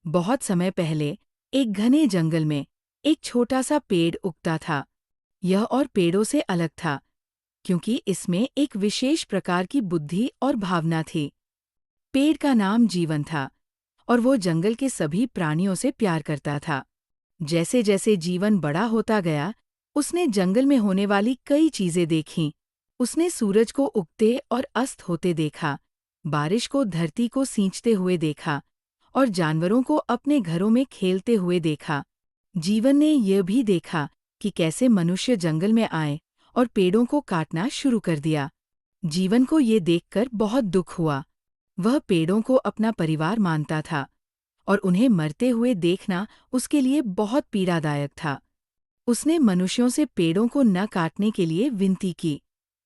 बहुत समय पहले एक घने जंगल में एक छोटा सा पेड़ उगता था। यह और पेड़ों से अलग था क्योंकि इसमें एक विशेष प्रकार की बुद्धि और भावना थी। पेड़ का नाम जीवन था और वो जंगल के सभी प्राणियों से प्यार करता था। जैसे जैसे जीवन बड़ा होता गया, उसने जंगल में होने वाली कई चीजें देखीं। उसने सूरज को उगते और अस्त होते देखा, बारिश को धरती को सींचते हुए देखा और जानवरों को अपने घरों में खेलते हुए देखा। जीवन ने यह भी देखा कि कैसे मनुष्य जंगल में आए और पेड़ों को काटना शुरू कर दिया। जीवन को ये देखकर बहुत दुख हुआ। वह पेड़ों को अपना परिवार मानता था और उन्हें मरते हुए देखना उसके लिए बहुत पीड़ादायक था। उसने मनुष्यों से पेड़ों को न काटने के लिए विनती की,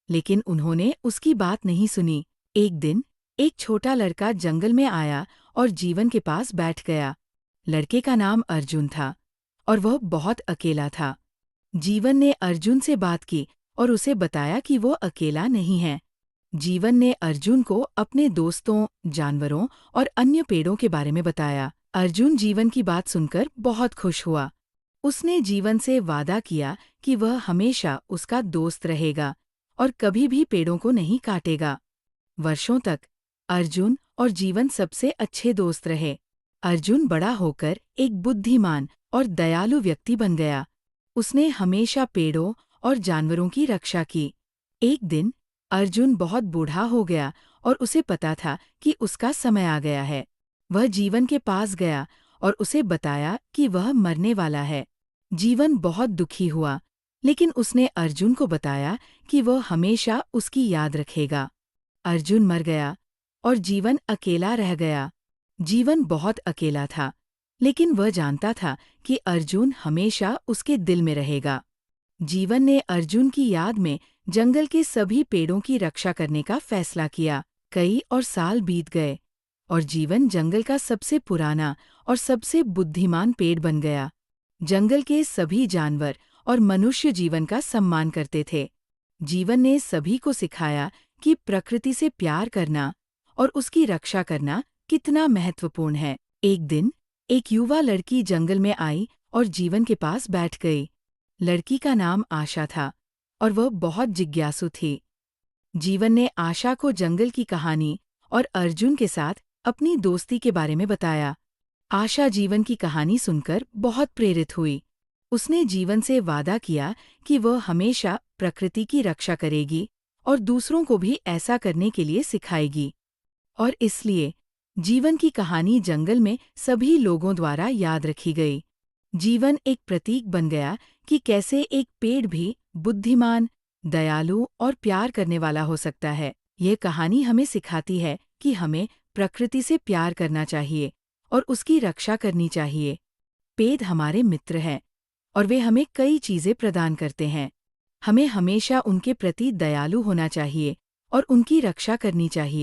लेकिन उन्होंने उसकी बात नहीं सुनी। एक दिन एक छोटा लड़का जंगल में आया और जीवन के पास बैठ गया। लड़के का नाम अर्जुन था और वह बहुत अकेला था। जीवन ने अर्जुन से बात की और उसे बताया कि वो अकेला नहीं है। जीवन ने अर्जुन को अपने दोस्तों, जानवरों और अन्य पेड़ों के बारे में बताया। अर्जुन जीवन की बात सुनकर बहुत खुश हुआ। उसने जीवन से वादा किया कि वह हमेशा उसका दोस्त रहेगा और कभी भी पेड़ों को नहीं काटेगा। वर्षों तक अर्जुन और जीवन सबसे अच्छे दोस्त रहे। अर्जुन बड़ा होकर एक बुद्धिमान और दयालु व्यक्ति बन गया। उसने हमेशा पेड़ों और जानवरों की रक्षा की। एक दिन अर्जुन बहुत बूढ़ा हो गया और उसे पता था कि उसका समय आ गया है। वह जीवन के पास गया और उसे बताया कि वह मरने वाला है। जीवन बहुत दुखी हुआ, लेकिन उसने अर्जुन को बताया कि वह हमेशा उसकी याद रखेगा। अर्जुन मर गया और जीवन अकेला रह गया। जीवन बहुत अकेला था, लेकिन वह जानता था कि अर्जुन हमेशा उसके दिल में रहेगा। जीवन ने अर्जुन की याद में जंगल के सभी पेड़ों की रक्षा करने का फैसला किया। कई और साल बीत गए और जीवन जंगल का सबसे पुराना और सबसे बुद्धिमान पेड़ बन गया। जंगल के सभी जानवर और मनुष्य जीवन का सम्मान करते थे। जीवन ने सभी को सिखाया कि प्रकृति से प्यार करना और उसकी रक्षा करना कितना महत्वपूर्ण है। एक दिन एक युवा लड़की जंगल में आई और जीवन के पास बैठ गई। लड़की का नाम आशा था और वह बहुत जिज्ञासु थी। जीवन ने आशा को जंगल की कहानी और अर्जुन के साथ अपनी दोस्ती के बारे में बताया। आशा जीवन की कहानी सुनकर बहुत प्रेरित हुई। उसने जीवन से वादा किया कि वह हमेशा प्रकृति की रक्षा करेगी और दूसरों को भी ऐसा करने के लिए सिखाएगी। और इसलिए जीवन की कहानी जंगल में सभी लोगों द्वारा याद रखी गई। जीवन एक प्रतीक बन गया कि कैसे एक पेड़ भी बुद्धिमान, दयालु और प्यार करने वाला हो सकता है। यह कहानी हमें सिखाती है कि हमें प्रकृति से प्यार करना चाहिए और उसकी रक्षा करनी चाहिए। पेड़ हमारे मित्र हैं और वे हमें कई चीजें प्रदान करते हैं। हमें हमेशा उनके प्रति दयालु होना चाहिए और उनकी रक्षा करनी चाहिए।